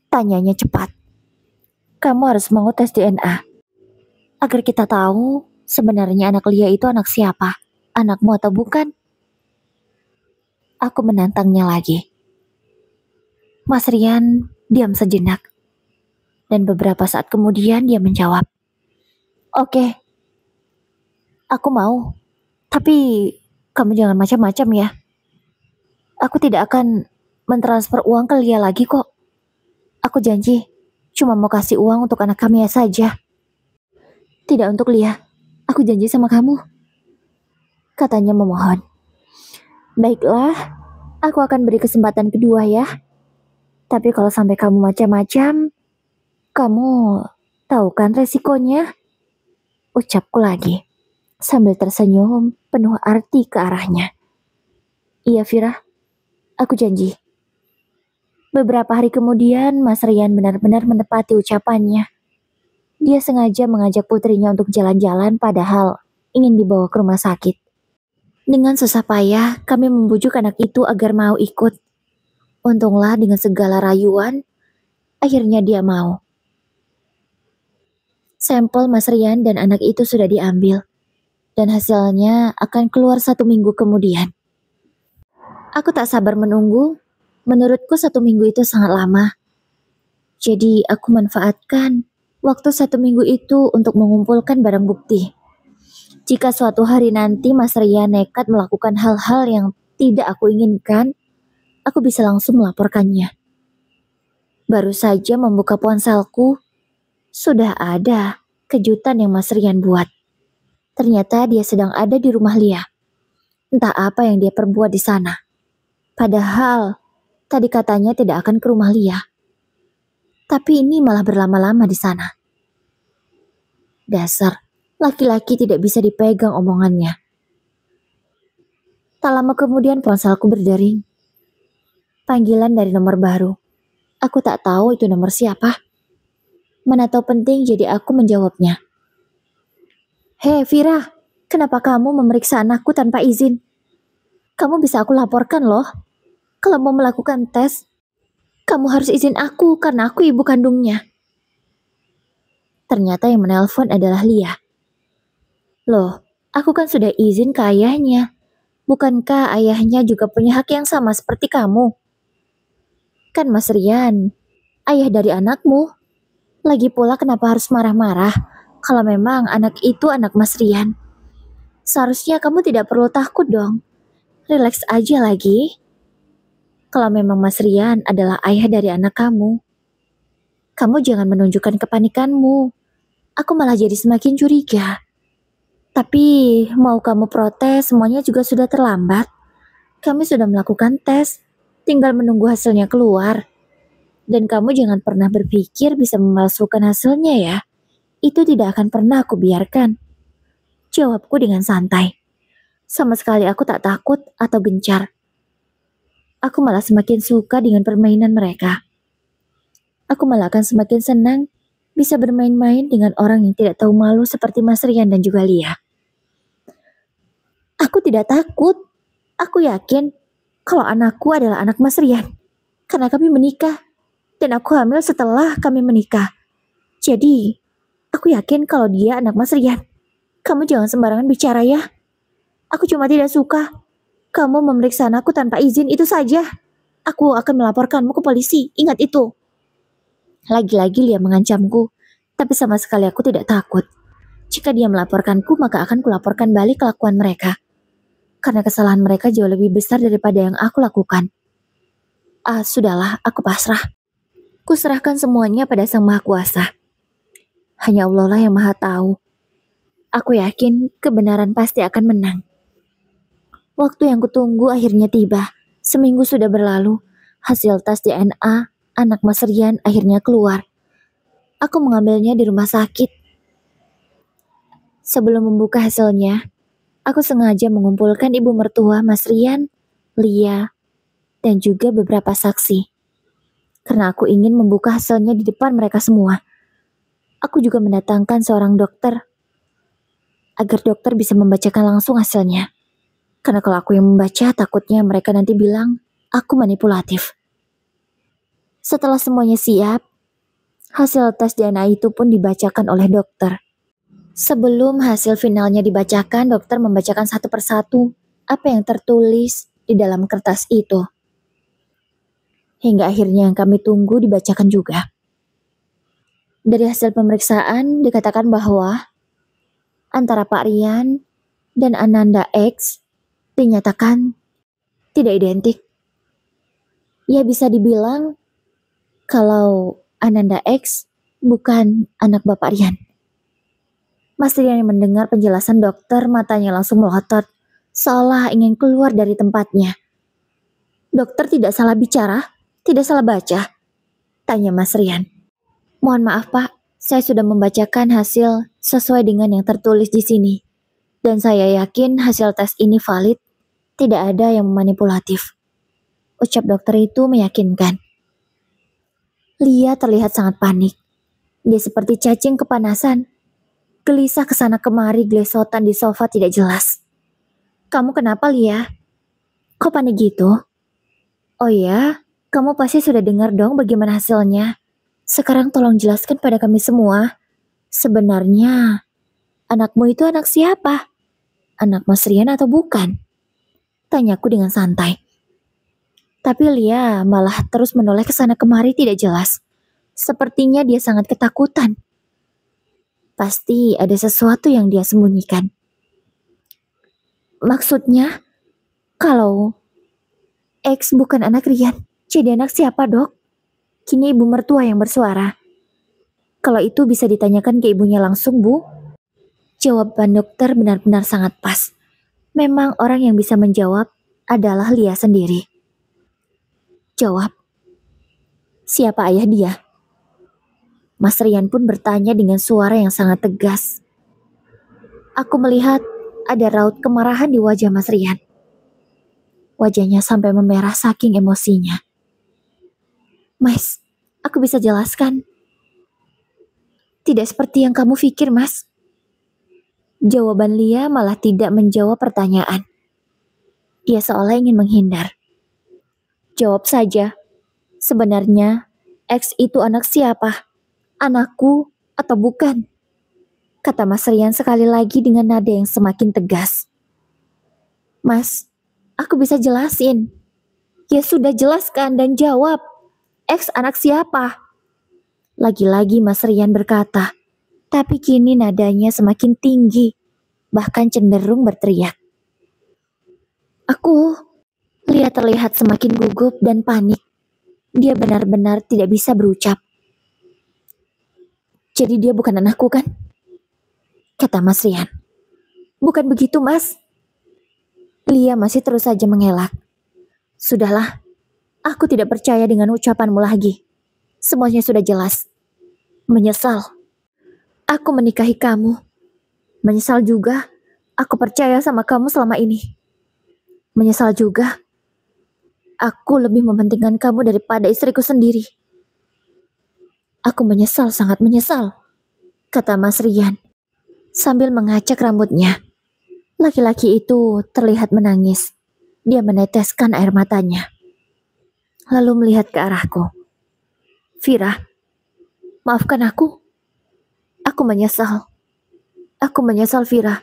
Tanyanya cepat. Kamu harus mau tes DNA. Agar kita tahu sebenarnya anak Lia itu anak siapa. Anakmu atau bukan? Aku menantangnya lagi. Mas Rian diam sejenak. Dan beberapa saat kemudian dia menjawab. Oke, aku mau. Tapi kamu jangan macam-macam ya. Aku tidak akan mentransfer uang ke Lia lagi kok. Aku janji, cuma mau kasih uang untuk anak kami saja. Tidak untuk Lia. Aku janji sama kamu. Katanya memohon. Baiklah, aku akan beri kesempatan kedua ya. Tapi kalau sampai kamu macam-macam, kamu tahu kan resikonya? Ucapku lagi, sambil tersenyum penuh arti ke arahnya. Iya Vira, aku janji. Beberapa hari kemudian, Mas Rian benar-benar menepati ucapannya. Dia sengaja mengajak putrinya untuk jalan-jalan padahal ingin dibawa ke rumah sakit. Dengan susah payah, kami membujuk anak itu agar mau ikut. Untunglah dengan segala rayuan, akhirnya dia mau. Sampel Mas Rian dan anak itu sudah diambil, dan hasilnya akan keluar 1 minggu kemudian. Aku tak sabar menunggu, menurutku 1 minggu itu sangat lama. Jadi aku manfaatkan waktu 1 minggu itu untuk mengumpulkan barang bukti. Jika suatu hari nanti Mas Rian nekat melakukan hal-hal yang tidak aku inginkan, aku bisa langsung melaporkannya. Baru saja membuka ponselku, sudah ada kejutan yang Mas Rian buat. Ternyata dia sedang ada di rumah Lia. Entah apa yang dia perbuat di sana. Padahal, tadi katanya tidak akan ke rumah Lia. Tapi ini malah berlama-lama di sana. Dasar, laki-laki tidak bisa dipegang omongannya. Tak lama kemudian ponselku berdering. Panggilan dari nomor baru. Aku tak tahu itu nomor siapa. Mana tahu penting jadi aku menjawabnya. Hei Vira, kenapa kamu memeriksa anakku tanpa izin? Kamu bisa aku laporkan loh. Kalau mau melakukan tes, kamu harus izin aku karena aku ibu kandungnya. Ternyata yang menelpon adalah Lia. Loh, aku kan sudah izin ke ayahnya. Bukankah ayahnya juga punya hak yang sama seperti kamu? Kan Mas Rian, ayah dari anakmu. Lagi pula kenapa harus marah-marah kalau memang anak itu anak Mas Rian? Seharusnya kamu tidak perlu takut dong. Relax aja lagi. Kalau memang Mas Rian adalah ayah dari anak kamu jangan menunjukkan kepanikanmu. Aku malah jadi semakin curiga. Tapi mau kamu protes semuanya juga sudah terlambat. Kami sudah melakukan tes, tinggal menunggu hasilnya keluar. Dan kamu jangan pernah berpikir bisa memalsukan hasilnya ya. Itu tidak akan pernah aku biarkan. Jawabku dengan santai. Sama sekali aku tak takut atau gencar. Aku malah semakin suka dengan permainan mereka. Aku malah akan semakin senang bisa bermain-main dengan orang yang tidak tahu malu seperti Mas Rian dan juga Lia. Aku tidak takut. Aku yakin kalau anakku adalah anak Mas Rian. Karena kami menikah. Dan aku hamil setelah kami menikah. Jadi, aku yakin kalau dia anak Mas Rian. Kamu jangan sembarangan bicara ya. Aku cuma tidak suka. Kamu memeriksa anakku tanpa izin itu saja. Aku akan melaporkanmu ke polisi. Ingat itu. Lagi-lagi Lia mengancamku. Tapi sama sekali aku tidak takut. Jika dia melaporkanku, maka akan kulaporkan balik kelakuan mereka. Karena kesalahan mereka jauh lebih besar daripada yang aku lakukan. Sudahlah, aku pasrah. Kuserahkan semuanya pada Sang Maha Kuasa. Hanya Allah lah yang Maha Tahu. Aku yakin kebenaran pasti akan menang. Waktu yang kutunggu akhirnya tiba. Seminggu sudah berlalu. Hasil tes DNA anak Mas Rian akhirnya keluar. Aku mengambilnya di rumah sakit. Sebelum membuka hasilnya, aku sengaja mengumpulkan ibu mertua Mas Rian, Lia, dan juga beberapa saksi. Karena aku ingin membuka hasilnya di depan mereka semua. Aku juga mendatangkan seorang dokter, agar dokter bisa membacakan langsung hasilnya. Karena kalau aku yang membaca, takutnya mereka nanti bilang aku manipulatif. Setelah semuanya siap, hasil tes DNA itu pun dibacakan oleh dokter. Sebelum hasil finalnya dibacakan, dokter membacakan satu persatu apa yang tertulis di dalam kertas itu. Hingga akhirnya yang kami tunggu dibacakan juga. Dari hasil pemeriksaan dikatakan bahwa antara Pak Rian dan Ananda X dinyatakan tidak identik. Ya bisa dibilang kalau Ananda X bukan anak Bapak Rian. Mas Rian yang mendengar penjelasan dokter, matanya langsung melotot, seolah ingin keluar dari tempatnya. Dokter tidak salah bicara, tidak salah baca, tanya Mas Rian. Mohon maaf Pak, saya sudah membacakan hasil sesuai dengan yang tertulis di sini. Dan saya yakin hasil tes ini valid, tidak ada yang memanipulatif. Ucap dokter itu meyakinkan. Lia terlihat sangat panik. Dia seperti cacing kepanasan. Gelisah kesana kemari gelesotan di sofa tidak jelas. Kamu kenapa Lia? Kok panik gitu? Oh ya, kamu pasti sudah dengar dong bagaimana hasilnya. Sekarang tolong jelaskan pada kami semua. Sebenarnya, anakmu itu anak siapa? Anak Mas Rian atau bukan? Tanyaku dengan santai. Tapi Lia malah terus menoleh kesana kemari tidak jelas. Sepertinya dia sangat ketakutan. Pasti ada sesuatu yang dia sembunyikan. Maksudnya, kalau X bukan anak Rian, jadi anak siapa dok? Kini ibu mertua yang bersuara. Kalau itu bisa ditanyakan ke ibunya langsung bu. Jawaban dokter benar-benar sangat pas. Memang orang yang bisa menjawab adalah Lia sendiri. Jawab. Siapa ayah dia? Mas Rian pun bertanya dengan suara yang sangat tegas. Aku melihat ada raut kemarahan di wajah Mas Rian. Wajahnya sampai memerah saking emosinya. Mas, aku bisa jelaskan. Tidak seperti yang kamu pikir, Mas. Jawaban Lia malah tidak menjawab pertanyaan. Dia seolah ingin menghindar. Jawab saja. Sebenarnya, X itu anak siapa? Anakku atau bukan? Kata Mas Rian sekali lagi dengan nada yang semakin tegas. Mas, aku bisa jelasin. Ya sudah jelaskan dan jawab. X anak siapa? Lagi-lagi Mas Rian berkata, tapi kini nadanya semakin tinggi, bahkan cenderung berteriak. Aku terlihat semakin gugup dan panik. Dia benar-benar tidak bisa berucap. Jadi dia bukan anakku kan? Kata Mas Rian. Bukan begitu, Mas. Lia masih terus saja mengelak. Sudahlah, aku tidak percaya dengan ucapanmu lagi. Semuanya sudah jelas. Menyesal. Aku menikahi kamu. Menyesal juga, aku percaya sama kamu selama ini. Menyesal juga, aku lebih mementingkan kamu daripada istriku sendiri. Aku menyesal, sangat menyesal, kata Mas Rian, sambil mengacak rambutnya. Laki-laki itu terlihat menangis. Dia meneteskan air matanya. Lalu melihat ke arahku. Vira, maafkan aku. Aku menyesal. Aku menyesal, Vira.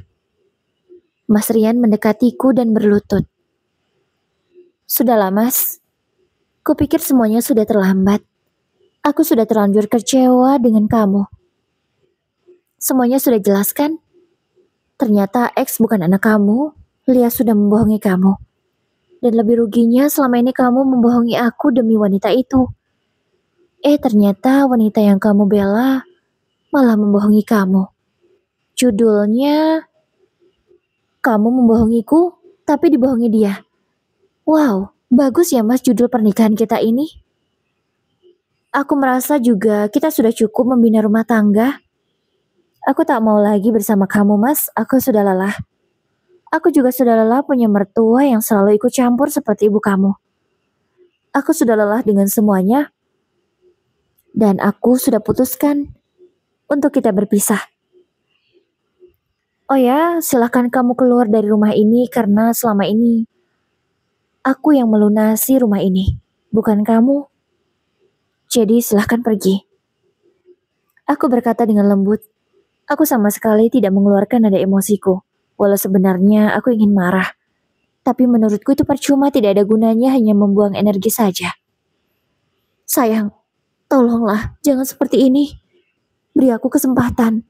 Mas Rian mendekatiku dan berlutut. Sudahlah, Mas. Kupikir semuanya sudah terlambat. Aku sudah terlanjur kecewa dengan kamu. Semuanya sudah jelas kan? Ternyata X bukan anak kamu. Lia sudah membohongi kamu. Dan lebih ruginya selama ini kamu membohongi aku demi wanita itu. Ternyata wanita yang kamu bela malah membohongi kamu. Judulnya, kamu membohongiku, tapi dibohongi dia. Wow, bagus ya Mas judul pernikahan kita ini. Aku merasa juga kita sudah cukup membina rumah tangga. Aku tak mau lagi bersama kamu, Mas. Aku sudah lelah. Aku juga sudah lelah punya mertua yang selalu ikut campur seperti ibu kamu. Aku sudah lelah dengan semuanya. Dan aku sudah putuskan untuk kita berpisah. Oh ya, silakan kamu keluar dari rumah ini karena selama ini aku yang melunasi rumah ini, bukan kamu. Jadi silakan pergi. Aku berkata dengan lembut. Aku sama sekali tidak mengeluarkan nada emosiku. Walau sebenarnya aku ingin marah. Tapi menurutku itu percuma, tidak ada gunanya, hanya membuang energi saja. Sayang, tolonglah, jangan seperti ini. Beri aku kesempatan.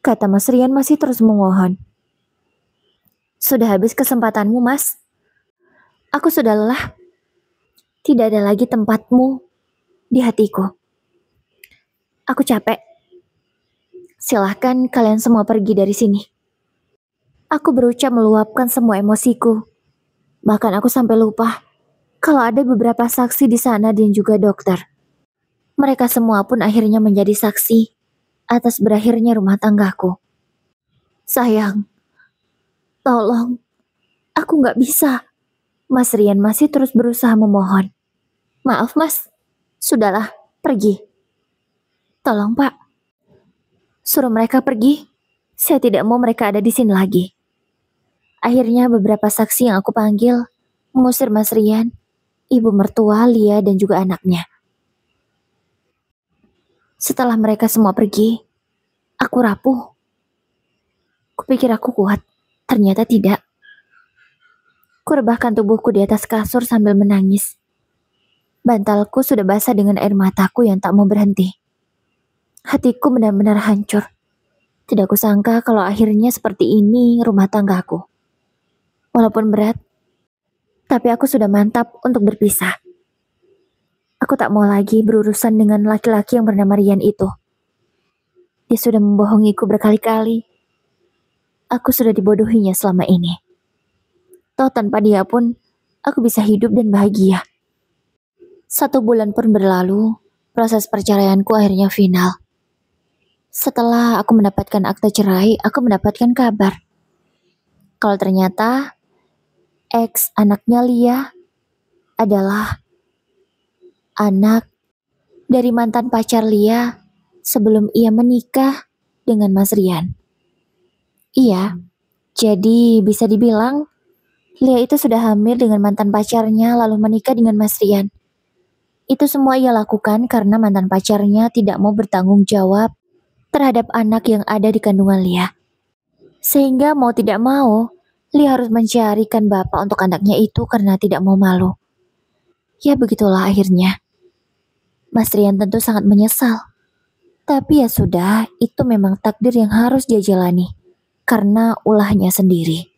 Kata Mas Rian masih terus memohon. Sudah habis kesempatanmu, Mas. Aku sudah lelah. Tidak ada lagi tempatmu di hatiku. Aku capek. Silahkan kalian semua pergi dari sini. Aku berucap meluapkan semua emosiku. Bahkan aku sampai lupa kalau ada beberapa saksi di sana dan juga dokter. Mereka semua pun akhirnya menjadi saksi atas berakhirnya rumah tanggaku. Sayang, tolong, aku gak bisa. Mas Rian masih terus berusaha memohon. Maaf Mas, sudahlah, pergi. Tolong Pak, suruh mereka pergi. Saya tidak mau mereka ada di sini lagi. Akhirnya beberapa saksi yang aku panggil mengusir Mas Rian, ibu mertua, Lia, dan juga anaknya. Setelah mereka semua pergi, aku rapuh. Kupikir aku kuat, ternyata tidak. Kurebahkan tubuhku di atas kasur sambil menangis. Bantalku sudah basah dengan air mataku yang tak mau berhenti. Hatiku benar-benar hancur. Tidak kusangka kalau akhirnya seperti ini rumah tanggaku. Walaupun berat, tapi aku sudah mantap untuk berpisah. Aku tak mau lagi berurusan dengan laki-laki yang bernama Rian itu. Dia sudah membohongiku berkali-kali. Aku sudah dibodohinya selama ini. Toh tanpa dia pun, aku bisa hidup dan bahagia. 1 bulan pun berlalu, proses perceraianku akhirnya final. Setelah aku mendapatkan akta cerai, aku mendapatkan kabar. Kalau ternyata X anaknya Lia adalah anak dari mantan pacar Lia sebelum ia menikah dengan Mas Rian. Iya, jadi bisa dibilang Lia itu sudah hamil dengan mantan pacarnya lalu menikah dengan Mas Rian. Itu semua ia lakukan karena mantan pacarnya tidak mau bertanggung jawab terhadap anak yang ada di kandungan Lia. Sehingga mau tidak mau, Lia harus mencarikan bapak untuk anaknya itu karena tidak mau malu. Ya begitulah akhirnya. Mas Rian tentu sangat menyesal. Tapi ya sudah, itu memang takdir yang harus dia jalani karena ulahnya sendiri.